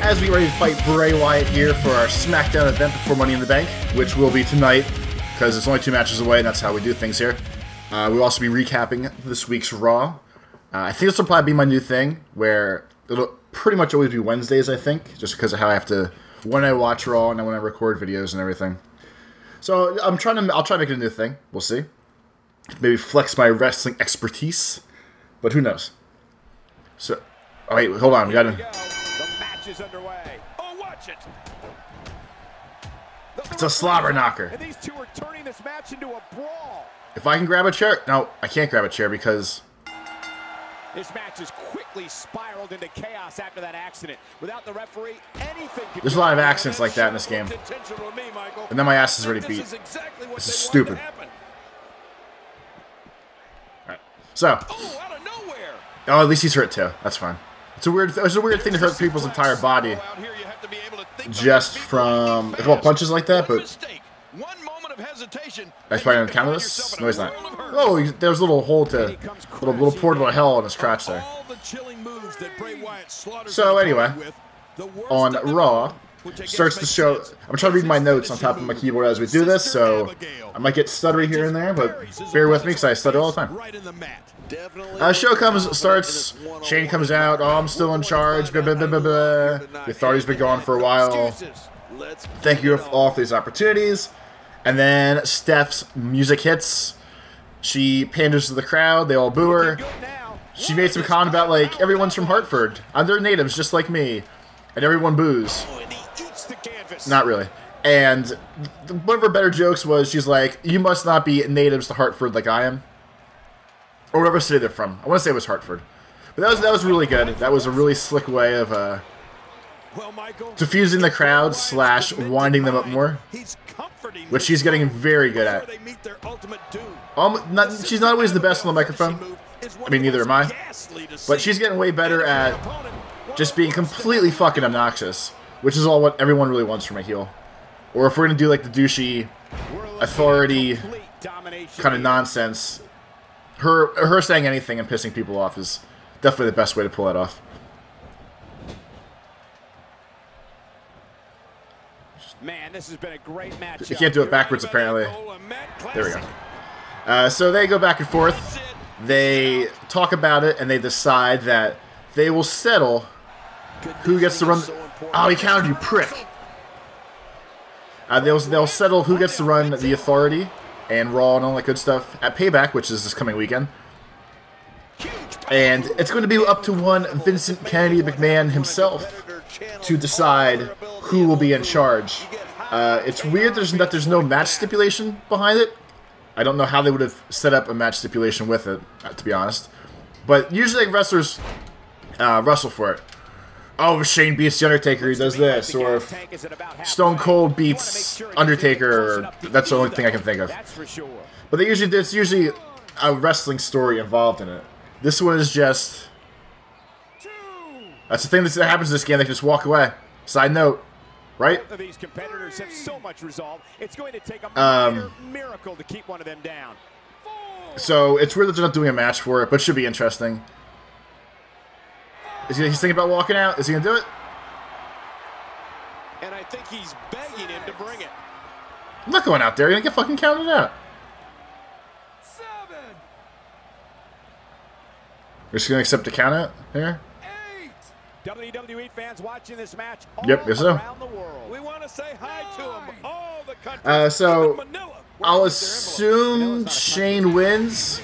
As we get ready to fight Bray Wyatt here for our SmackDown event before Money in the Bank, which will be tonight, because it's only 2 matches away, and that's how we do things here. We'll also be recapping this week's Raw. I think this will probably be my new thing, where it'll pretty much always be Wednesdays, I think, just because of how I have to, when I watch Raw and then when I record videos and everything. So I'll try to make it a new thing. We'll see. Maybe flex my wrestling expertise, but who knows? So, oh wait, hold on, we gotta. Is underway. Oh, watch it. It's a slobber knocker. And these two are turning this match into a brawl. If I can grab a chair, no, I can't grab a chair because this match has quickly spiraled into chaos after that accident. Without the referee, anything could. There's a lot of accidents like that in this game, and then my ass is already beat. This is stupid. All right, so. Oh, out of nowhere. Oh, at least he's hurt too. That's fine. It's a weird thing to hurt people's entire body just from punches like that, but that's probably gonna count this. No, he's not. Oh, there's a little hole to little portal to hell in his crotch there. So anyway, on Raw starts the show. I'm trying to read my notes on top of my keyboard as we do this, so I might get stuttery here and there, but bear with me because I stutter all the time. Show starts, Shane comes out, oh, I'm still in charge, blah, blah, blah, blah, blah. The authority's been gone for a while. Thank you all for these opportunities. And then Steph's music hits. She panders to the crowd, they all boo her. She made some comment about, like, everyone's from Hartford. They're natives just like me. And everyone boos. Not really. And one of her better jokes was, she's like, you must not be natives to Hartford like I am. Or whatever city they're from. I want to say it was Hartford. But that was really good. That was a really slick way of diffusing the crowd / winding them up more. Which she's getting very good at. She's not always the best on the microphone. I mean, neither am I. But she's getting way better at just being completely fucking obnoxious. Which is all what everyone really wants from a heel. Or if we're going to do like the douchey authority kind of nonsense, her saying anything and pissing people off is definitely the best way to pull that off. Man, this has been a great match. You can't do it backwards, apparently. There we go. So they go back and forth. They talk about it, and they decide that they will settle who gets to run. Oh, he countered, you prick. They'll settle who gets to run the authority and Raw and all that good stuff at Payback, which is this coming weekend. And it's going to be up to one Vincent Kennedy McMahon himself to decide who will be in charge. It's weird that there's no match stipulation behind it. I don't know how they would have set up a match stipulation with it, to be honest. But usually wrestlers wrestle for it. Oh, if Shane beats The Undertaker, he does this. Or if Stone Cold beats Undertaker, that's the only thing I can think of. But there's usually a wrestling story involved in it. This one is just... That's the thing that happens in this game, they can just walk away. Side note, right? These competitors have so much resolve. It's going to take a miracle to keep one of them down. So it's weird that they're not doing a match for it, but it should be interesting. He's thinking about walking out. Is he gonna do it? And I think he's begging him to bring it. I'm not going out there. You're gonna get fucking counted out. 7. You're just gonna accept the count out here? 8. WWE fans watching this match all Yep, yes, so. around the world. We want to say hi to them. All the countries. So I'll assume Shane wins,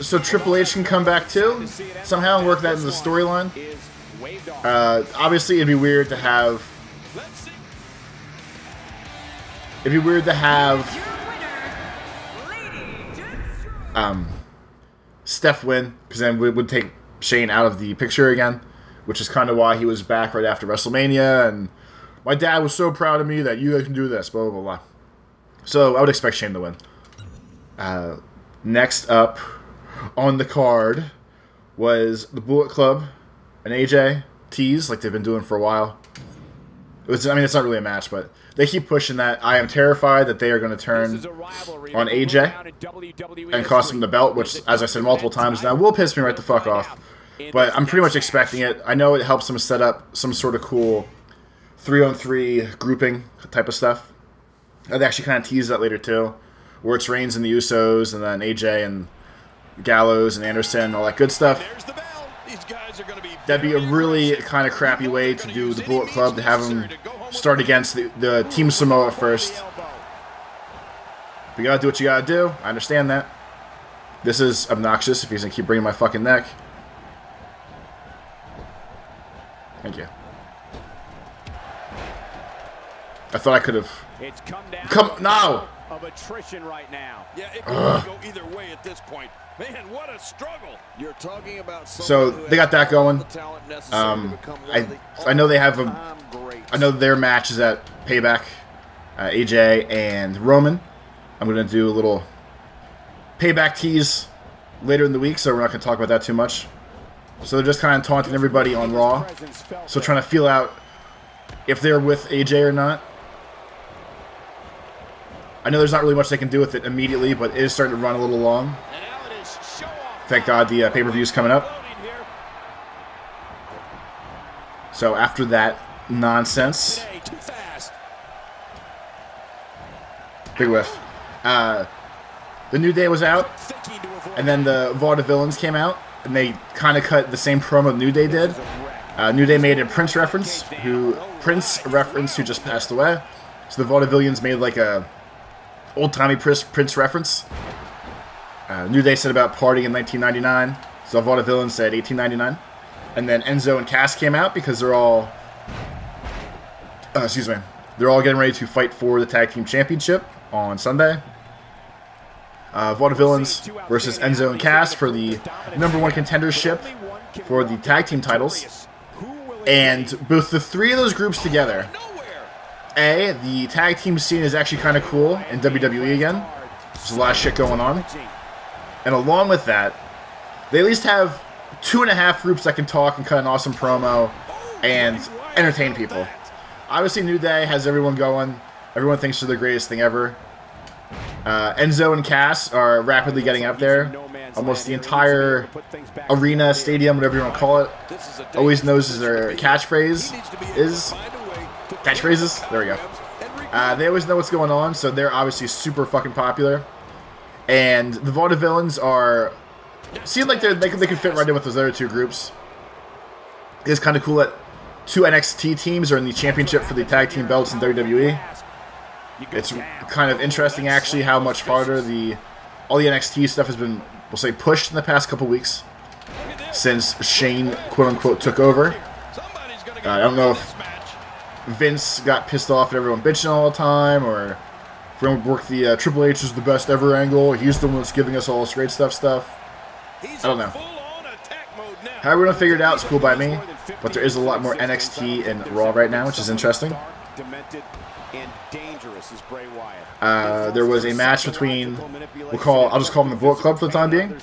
so Triple H can come back too somehow and work that into the storyline. Obviously, it'd be weird to have. Steph win, because then we would take Shane out of the picture again, which is kind of why he was back right after WrestleMania, and my dad was so proud of me that you guys can do this, blah, blah, blah. So I would expect Shane to win. Next up on the card was the Bullet Club and AJ tease, like they've been doing for a while. I mean, it's not really a match, but they keep pushing that. I am terrified that they are going to turn on AJ and cost him the belt, which, as I said multiple times now, will piss me right the fuck off. But I'm pretty much expecting it. I know it helps them set up some sort of cool 3-on-3 grouping type of stuff. They actually kind of tease that later, too, where it's Reigns and the Usos, and then AJ and Gallows and Anderson, all that good stuff. That'd be a really kind of crappy way to do the Bullet Club, to have them start against the Team Samoa first. But you gotta do what you gotta do. I understand that. This is obnoxious if he's gonna keep bringing my fucking neck. Thank you. I thought I could have. No! Of attrition right now. Yeah, it could go either way at this point. Man, what a struggle! You're talking about. So they got that going. I know they have a. I know their match is at Payback. AJ and Roman. I'm gonna do a little Payback tease later in the week, so we're not gonna talk about that too much. So they're just kind of taunting everybody on Raw. So trying to feel out if they're with AJ or not. I know there's not really much they can do with it immediately, but it is starting to run a little long. Thank God the pay-per-view is coming up. So after that nonsense, big whiff. The New Day was out, and then the Vaudevillains came out, and they kind of cut the same promo New Day did. New Day made a Prince reference, who just passed away. So the Vaudevillains made like a old-timey Prince reference. New Day said about partying in 1999. So Vaudevillains said 1899. And then Enzo and Cass came out because they're all... They're all getting ready to fight for the Tag Team Championship on Sunday. Vaudevillains versus Enzo and Cass for the #1 contendership for the Tag Team titles. And both the three of those groups together... the tag team scene is actually kind of cool in WWE again. There's a lot of shit going on. And along with that, they at least have 2.5 groups that can talk and cut an awesome promo and entertain people. Obviously, New Day has everyone going. Everyone thinks they're the greatest thing ever. Enzo and Cass are rapidly getting up there. Almost the entire arena, stadium, whatever you want to call it, always knows their catchphrase is... Catchphrases? There we go. They always know what's going on, so they're obviously super fucking popular. And the Vaudevillains are... seem like they could fit right in with those other two groups. It's kind of cool that 2 NXT teams are in the championship for the tag team belts in WWE. It's kind of interesting, actually, how much harder all the NXT stuff has been, we'll say, pushed in the past couple weeks since Shane, quote-unquote, took over. I don't know if Vince got pissed off at everyone bitching all the time, or if we don't work the Triple H is the best ever angle, he's the one that's giving us all this great stuff. I don't know. However we're going to figure it out, it's cool by me, but there is a lot more NXT and Raw right now, which is interesting. There was a match between, I'll just call them the Bullet Club for the time being,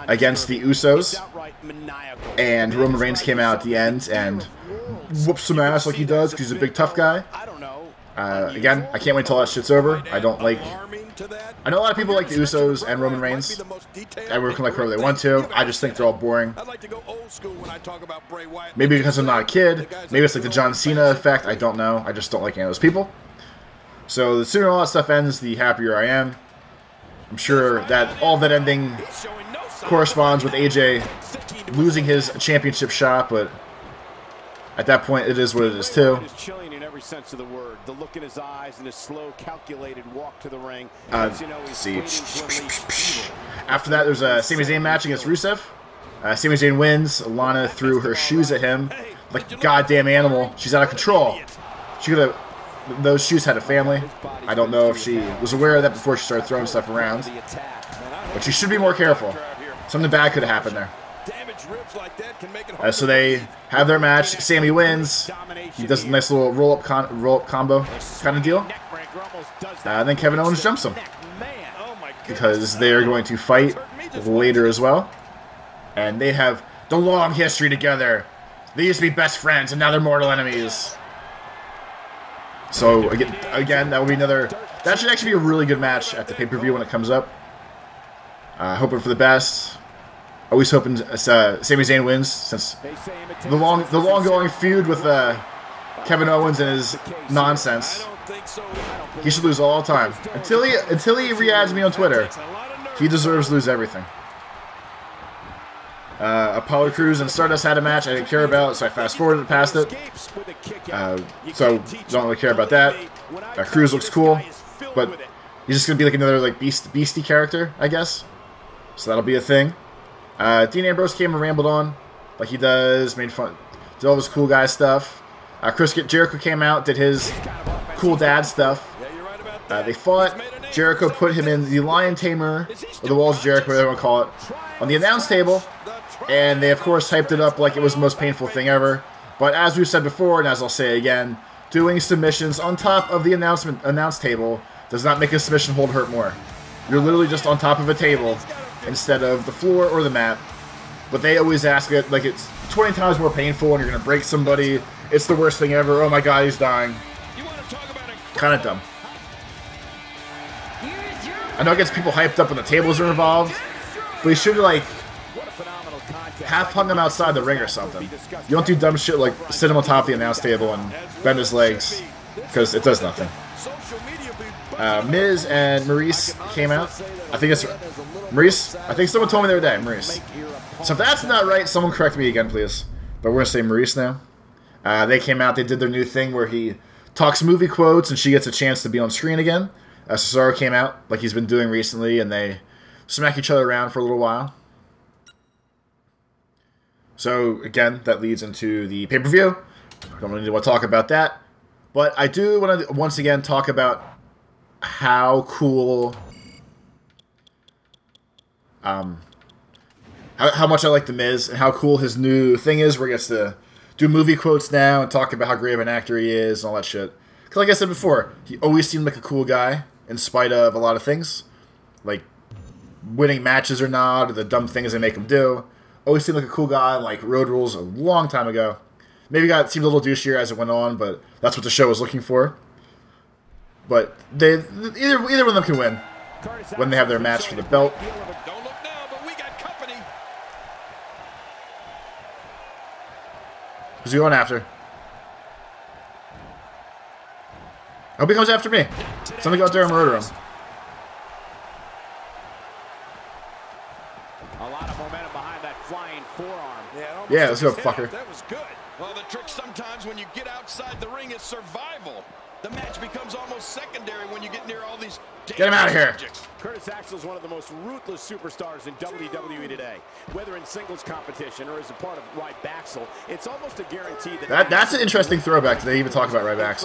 against the Usos, and Roman Reigns came out at the end and whoops some ass like he does because he's a big tough guy. Again, I can't wait till that shit's over. I know a lot of people like the Usos and Roman Reigns. Everyone can like whoever they want to. I just think they're all boring. Maybe because I'm not a kid. Maybe it's like the John Cena effect. I don't know. I just don't like any of those people. So the sooner all that stuff ends, the happier I am. I'm sure that all that ending corresponds with AJ losing his championship shot, but at that point, it is what it is too. Sense of the word, the look in his eyes and his slow, calculated walk to the ring. See. After that, there's a Sami Zayn match against Rusev. Sami Zayn wins. Lana threw her shoes at him like a goddamn animal. She's out of control. Those shoes had a family. I don't know if she was aware of that before she started throwing stuff around, but she should be more careful. Something bad could have happened there. So they have their match. Sammy wins. He does a nice little roll-up combo kind of deal. And then Kevin Owens jumps him because they are going to fight later as well. And they have the long history together. They used to be best friends, and now they're mortal enemies. So again, that will be another. That should actually be a really good match at the pay-per-view when it comes up. Hoping for the best. Always hoping Sami Zayn wins, since the long-going feud with Kevin Owens and his nonsense. He should lose all the time until he re-adds me on Twitter. He deserves to lose everything. Apollo Crews and Stardust had a match I didn't care about, so I fast-forwarded past it. So don't really care about that. Crews looks cool, but he's just gonna be like another like beastie character, I guess. So that'll be a thing. Dean Ambrose came and rambled on like he does, made fun, did all this cool guy stuff. Jericho came out, did his cool dad stuff. They fought. Jericho put him in the Lion Tamer, or the Walls of Jericho, whatever you want to call it, on the announce table. And they, of course, hyped it up like it was the most painful thing ever. But as we've said before, and as I'll say again, doing submissions on top of the announce table does not make a submission hold hurt more. You're literally just on top of a table instead of the floor or the mat. But they always ask it like it's 20 times more painful and you're going to break somebody. It's the worst thing ever. Oh my god, he's dying. Kind of dumb. I know it gets people hyped up when the tables are involved, but you should like half hung him outside the ring or something. You don't do dumb shit like sit him on top of the announce table and bend his legs, because it does nothing. Miz and Maurice came out. I think it's Maurice. I think someone told me the other day, Maurice. So if that's not right, someone correct me again, please. But we're gonna say Maurice now. They came out. They did their new thing where he talks movie quotes and she gets a chance to be on screen again. Cesaro came out like he's been doing recently, and they smack each other around for a little while. So again, that leads into the pay-per-view. Don't really want to talk about that, but I do want to once again talk about how cool, how much I like The Miz and how cool his new thing is, where he gets to do movie quotes now and talk about how great of an actor he is and all that shit. Because like I said before, he always seemed like a cool guy in spite of a lot of things, like winning matches or not, or the dumb things they make him do. Always seemed like a cool guy, like Road Rules a long time ago. Maybe seemed a little douchier as it went on, but that's what the show was looking for. But either one of them can win when they have their match for the belt. Don't look now, but we got company. Who's he going after? I hope he comes after me. Somebody go out there and murder him. A lot of momentum behind that flying forearm. Yeah, let's go, fucker. That was good. Well, the trick sometimes when you get outside the ring is survival. The match becomes almost secondary when you get near all these. Get him out of here. Curtis Axel is one of the most ruthless superstars in WWE today. Whether in singles competition or as a part of Ryback, it's almost a guarantee that's an interesting throwback. They even talk about Ryback.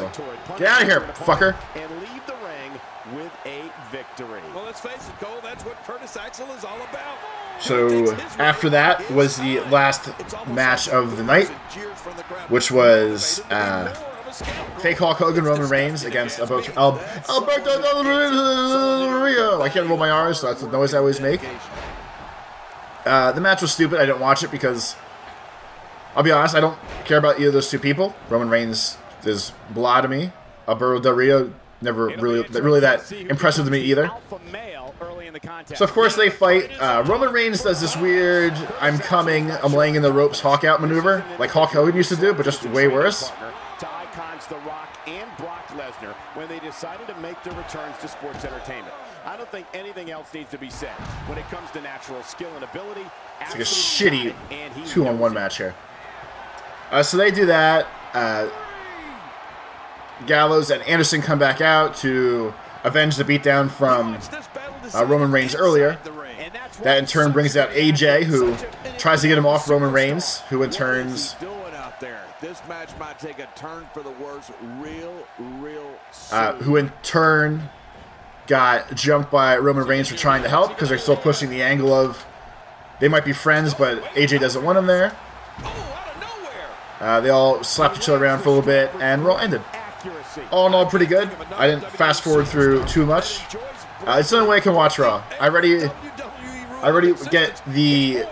Get out of here, fucker. And leave the ring with a victory. Well, let's face it, Cole, that's what Curtis Axel is all about. So after that was the last match of the night, which was fake Hulk Hogan, Roman Reigns against Alberto Del Rio. I can't roll my R's, so that's the noise I always make. The match was stupid. I didn't watch it because, I'll be honest, I don't care about either of those two people. Roman Reigns is blah to me. Alberto Del Rio, never really that impressive to me either. So of course they fight. Roman Reigns does this weird I'm coming, I'm laying in the ropes Hawk out maneuver, like Hulk Hogan used to do, but just way worse. To icons The Rock and Brock Lesnar when they decided to make their returns to sports entertainment. I don't think anything else needs to be said when it comes to natural skill and ability. It's like a shitty 2-on-1 match here. So they do that. Gallows and Anderson come back out to avenge the beatdown from Roman Reigns earlier. That in turn brings out AJ, who tries to get him off Roman Reigns, who in turns This match might take a turn for the worse real who in turn got jumped by Roman Reigns for trying to help, because they're still pushing the angle of they might be friends, but AJ doesn't want him there. They all slapped each other around for a little bit, and Raw ended. All in all, pretty good. I didn't fast forward through too much. It's the only way I can watch Raw. I already get the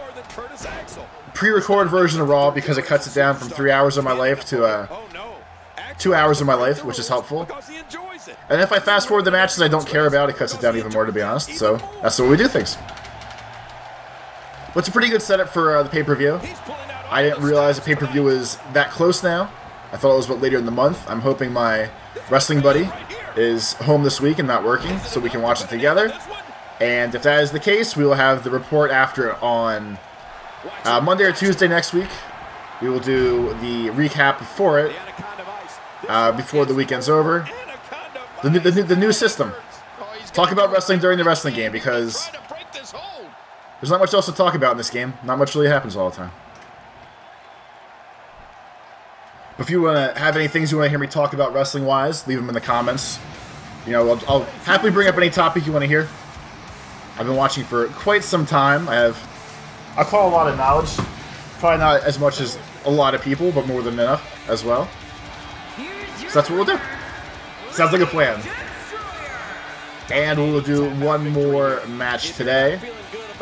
pre-recorded version of Raw because it cuts it down from 3 hours of my life to 2 hours of my life, which is helpful. And if I fast forward the matches I don't care about, it cuts it down even more, to be honest. So that's the way we do things. But it's a pretty good setup for the pay-per-view. I didn't realize the pay-per-view was that close now. I thought it was a bit later in the month. I'm hoping my wrestling buddy is home this week and not working, so we can watch it together. And if that is the case, we will have the report after it on Monday or Tuesday next week. We will do the recap for it before the weekend's over. The new system. Talk about wrestling during the wrestling game, because there's not much else to talk about in this game. Not much really happens all the time. If you want to have any things you want to hear me talk about wrestling-wise, leave them in the comments. You know, I'll happily bring up any topic you want to hear. I've been watching for quite some time. I'll call a lot of knowledge. Probably not as much as a lot of people, but more than enough as well. So that's what we'll do. Sounds like a plan. And we will do one more match today,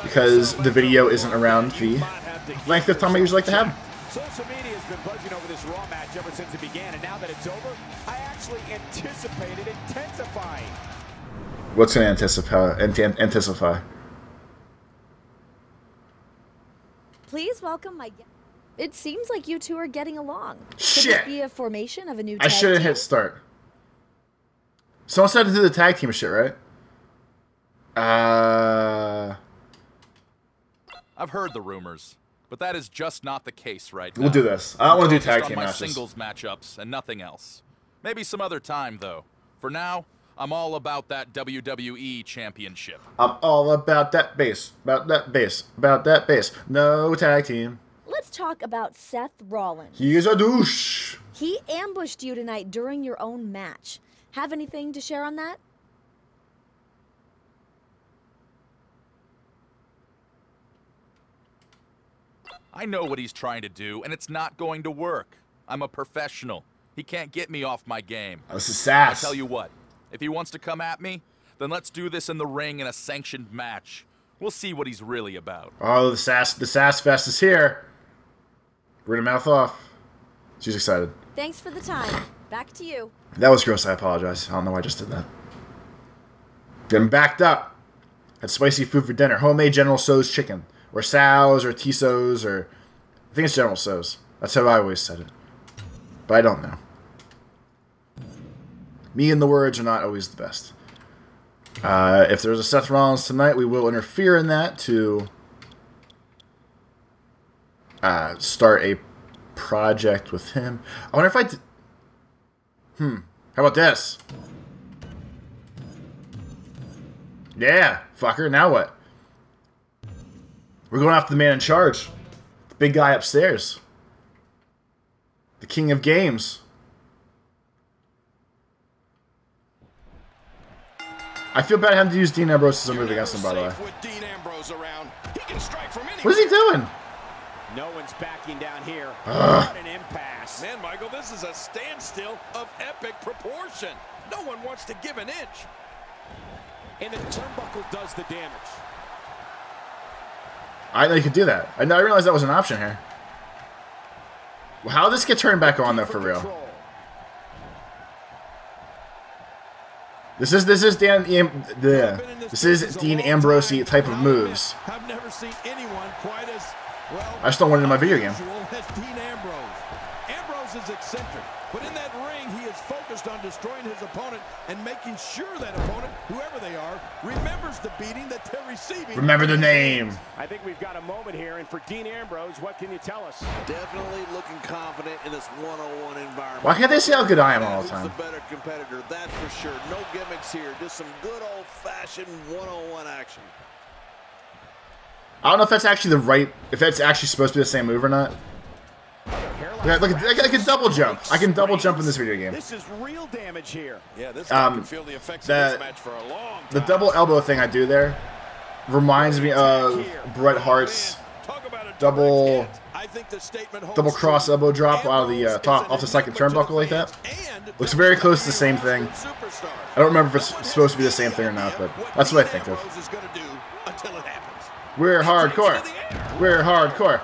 because the video isn't around the length of time I usually like to have. Social media has been buzzing over this Raw match ever since it began, and now that it's over, I actually anticipate it intensifying. What's going to anticipate? Please welcome my guest. It seems like you two are getting along. Shit! Could this be a formation of a new tag I should have team? hit start. Someone said to do the tag team shit, right? I've heard the rumors, but that is just not the case right now. We'll do this. I don't want to do tag team my matches. Singles matchups and nothing else. Maybe some other time though. For now, I'm all about that WWE Championship. I'm all about that bass, about that bass, about that bass. No tag team. Let's talk about Seth Rollins. He is a douche. He ambushed you tonight during your own match. Have anything to share on that? I know what he's trying to do, and it's not going to work. I'm a professional. He can't get me off my game. Oh, this is sass. I tell you what, if he wants to come at me, then let's do this in the ring in a sanctioned match. We'll see what he's really about. Oh, the sass fest is here. We're gonna mouth off. She's excited. Thanks for the time. Back to you. That was gross. I apologize. I don't know why I just did that. Getting backed up. Had spicy food for dinner. Homemade General Tso's chicken. Or Sal's, or Tisso's, or... I think it's General Tso's. That's how I always said it. But I don't know. Me and the words are not always the best. If there's a Seth Rollins tonight, we will interfere in that to start a project with him. I wonder if I... How about this? Yeah, fucker. Now what? We're going after the man in charge. The big guy upstairs. The king of games. I feel bad having to use Dean Ambrose as a move against him, by the way. What is he doing? No one's backing down here. What an impasse. Man, Michael, this is a standstill of epic proportion. No one wants to give an inch. And the turnbuckle does the damage. I know you could do that. I realized that was an option here. How did this get turned back on, though, for real? This is Dean Ambrose type of moves. I've never seen anyone quite as well. I just don't want it in my video game. As Dean Ambrose. Ambrose is eccentric, but in that ring, he is focused on destroying his opponent and making sure that opponent, whoever they are, remembers the beating that they're receiving. Remember the name. I think we've got a moment here, and for Dean Ambrose, what can you tell us? Definitely looking confident in this one-on-one environment. Why can't they see how good I am all the Who's time? the better competitor, that's for sure. No gimmicks here, just some good old-fashioned one-on-one action. I don't know if that's actually if that's actually supposed to be the same move or not. Yeah, look, I can double jump. I can double jump in this video game. This is real damage here. Yeah, this guy can feel the effects of this match for a long time. The double elbow thing I do there reminds me of Bret Hart's double cross elbow drop out of the top off the second turnbuckle like that. Looks very close to the same thing. I don't remember if it's supposed to be the same thing or not, but that's what I think of. We're hardcore. We're hardcore.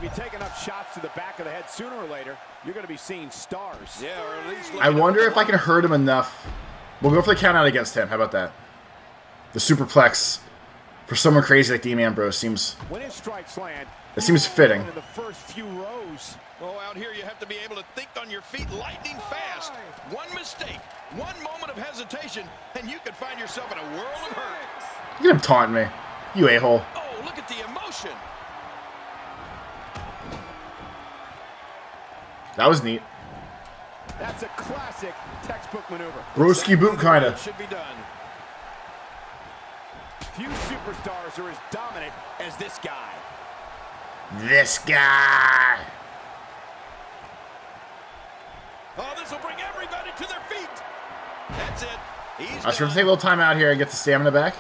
you take enough shots to the back of the head, sooner or later, you're going to be seeing stars. Yeah, or at least I wonder if I can hurt him enough. We'll go for the count out against him. How about that? The superplex for someone crazy like Dean Ambrose seems. When his strikes land, it seems fitting. in the first few rows. Oh, out here you have to be able to think on your feet lightning fast. One mistake, one moment of hesitation, and you could find yourself in a world of hurt. Look at him taunting me. You a-hole. Oh, look at the emotion. That was neat. That's a classic textbook maneuver. Broski boot, kinda. Should be done. Few superstars are as dominant as this guy. This guy. Oh, this will bring everybody to their feet. That's it. He's I was going to take a little time out here and get the stamina back.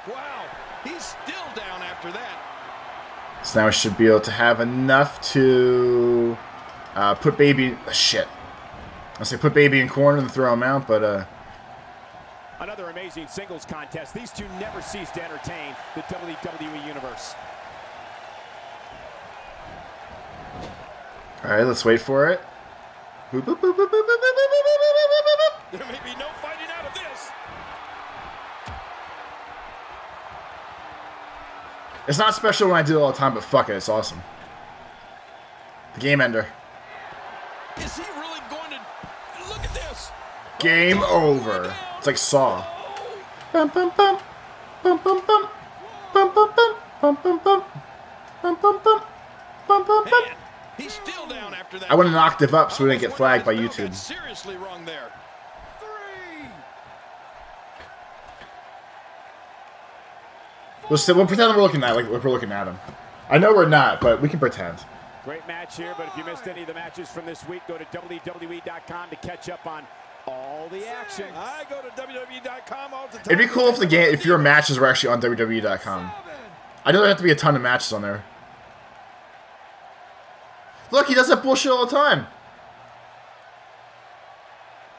Wow, he's still down after that. So now I should be able to have enough to put Baby... shit. I say put Baby in corner and throw him out, but... Another amazing singles contest. These two never cease to entertain the WWE Universe. Alright, let's wait for it. Boop, boop, boop, boop, boop, boop, boop, boop, boop, boop, boop. There may be no fighting out of this. It's not special when I do it all the time, but fuck it, it's awesome. The game ender. Is he really going to... Look at this. Game over. It's like Saw. Bum, bum, bum. Bum, bum, bum. Bum, bum, bum. Bum, bum, bum. Bum, bum, bum. Bum, bum, bum. Man, he's still down after that. I went an octave up so we didn't get flagged by YouTube. Seriously wrong there. We'll pretend we're looking at like we're looking at him. I know we're not, but we can pretend. Great match here, but if you missed any of the matches from this week, go to WWE.com to catch up on all the action. I go to WWE.com all the time. It'd be cool if your matches were actually on WWE.com. I know there have to be a ton of matches on there. Look, he does that bullshit all the time.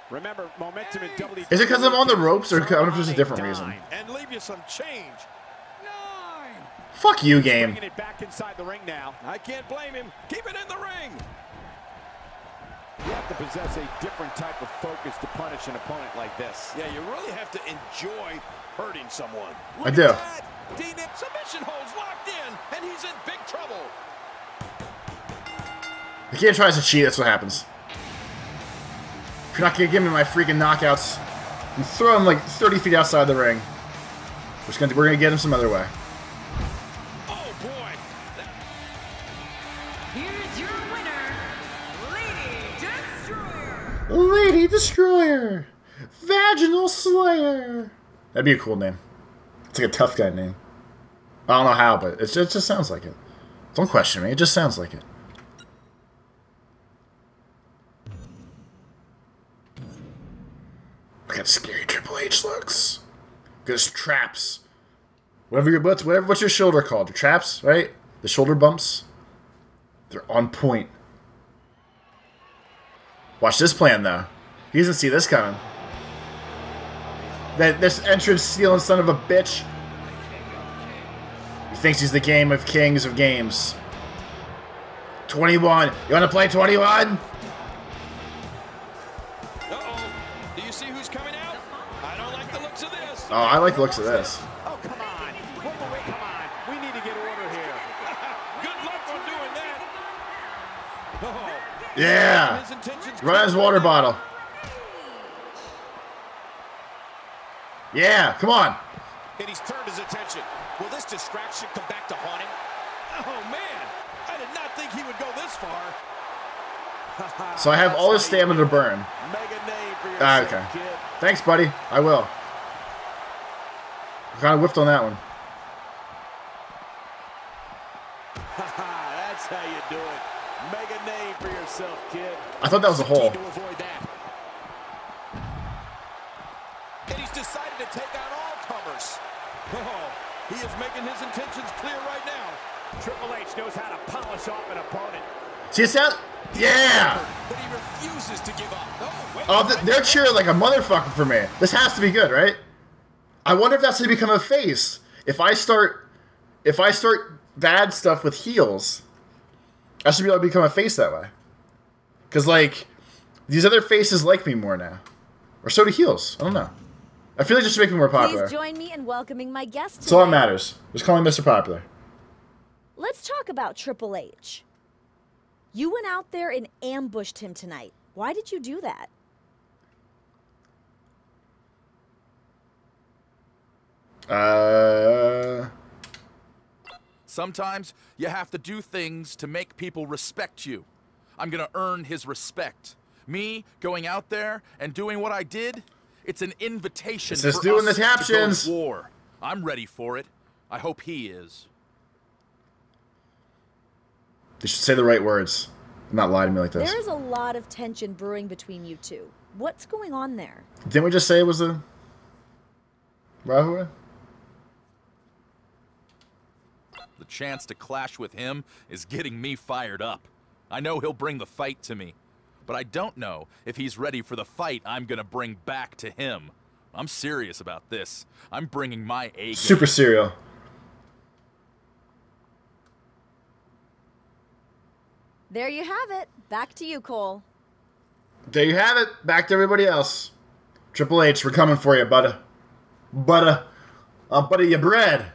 Remember, momentum in WWE. Is it because I'm on the ropes, or I wonder if there's a different reason? And leave you some change. Fuck you, game. Bringing it back inside the ring now. I can't blame him. Keep it in the ring. You have to possess a different type of focus to punish an opponent like this. Yeah, you really have to enjoy hurting someone. I do. Submission holds locked in, and he's in big trouble. The kid tries to cheat, that's what happens. If you're not gonna give me my freaking knockouts, you throw him like 30 feet outside the ring. We're gonna get him some other way. Oh boy! Here's your winner, Lady Destroyer. Lady Destroyer, Vaginal Slayer. That'd be a cool name. It's like a tough guy name. I don't know how, but it just sounds like it. Don't question me. It just sounds like it. Look how scary Triple H looks. Look at his traps. What's your shoulder called? Your traps, right? The shoulder bumps. They're on point. Watch this plan, though. He doesn't see this coming. This entrance stealing son of a bitch. He thinks he's the game of kings of games. 21. You want to play 21? Do you see who's coming out? I don't like the looks of this. Oh, I like the looks of this. Oh, come on. Come on. We need to get order here. Good luck on doing that. Oh, Yeah. his intentions Run his water bottle. Yeah, come on. And he's turned his attention. Will this distraction come back to haunt him? Oh man, I did not think he would go this far. So I have all his stamina to burn. Make a name for yourself, Okay. kid. Thanks, buddy. I will. I kind of whiffed on that one. That's how you do it. Make a name for yourself, kid. I thought that was a hole. To avoid that. And he's decided to take out all comers. Oh, he is making his intentions clear right now. Triple H knows how to polish off an opponent. See it sound? Yeah! But he refuses to give up. Oh, wait. Oh, they're cheering like a motherfucker for me. This has to be good, right? I wonder if that's going to become a face. If I start bad stuff with heels, I should be able to become a face that way. Because, like, these other faces like me more now. Or so do heels. I don't know. I feel like it should make me more popular. Please join me in welcoming my guest That's all that tonight. matters. Just call me Mr. Popular. Let's talk about Triple H. You went out there and ambushed him tonight. Why did you do that? Sometimes you have to do things to make people respect you. I'm gonna earn his respect. Me going out there and doing what I did, it's an invitation It's just for doing us the captions. to go to war. I'm ready for it. I hope he is. They should say the right words. Not lie to me like this. There is a lot of tension brewing between you two. What's going on there? Didn't we just say it was a rivalry? The chance to clash with him is getting me fired up. I know he'll bring the fight to me, but I don't know if he's ready for the fight I'm gonna bring back to him. I'm serious about this. I'm bringing my A game. Super serial. There you have it. Back to you, Cole. There you have it. Back to everybody else. Triple H, we're coming for you, butter. Butter your bread.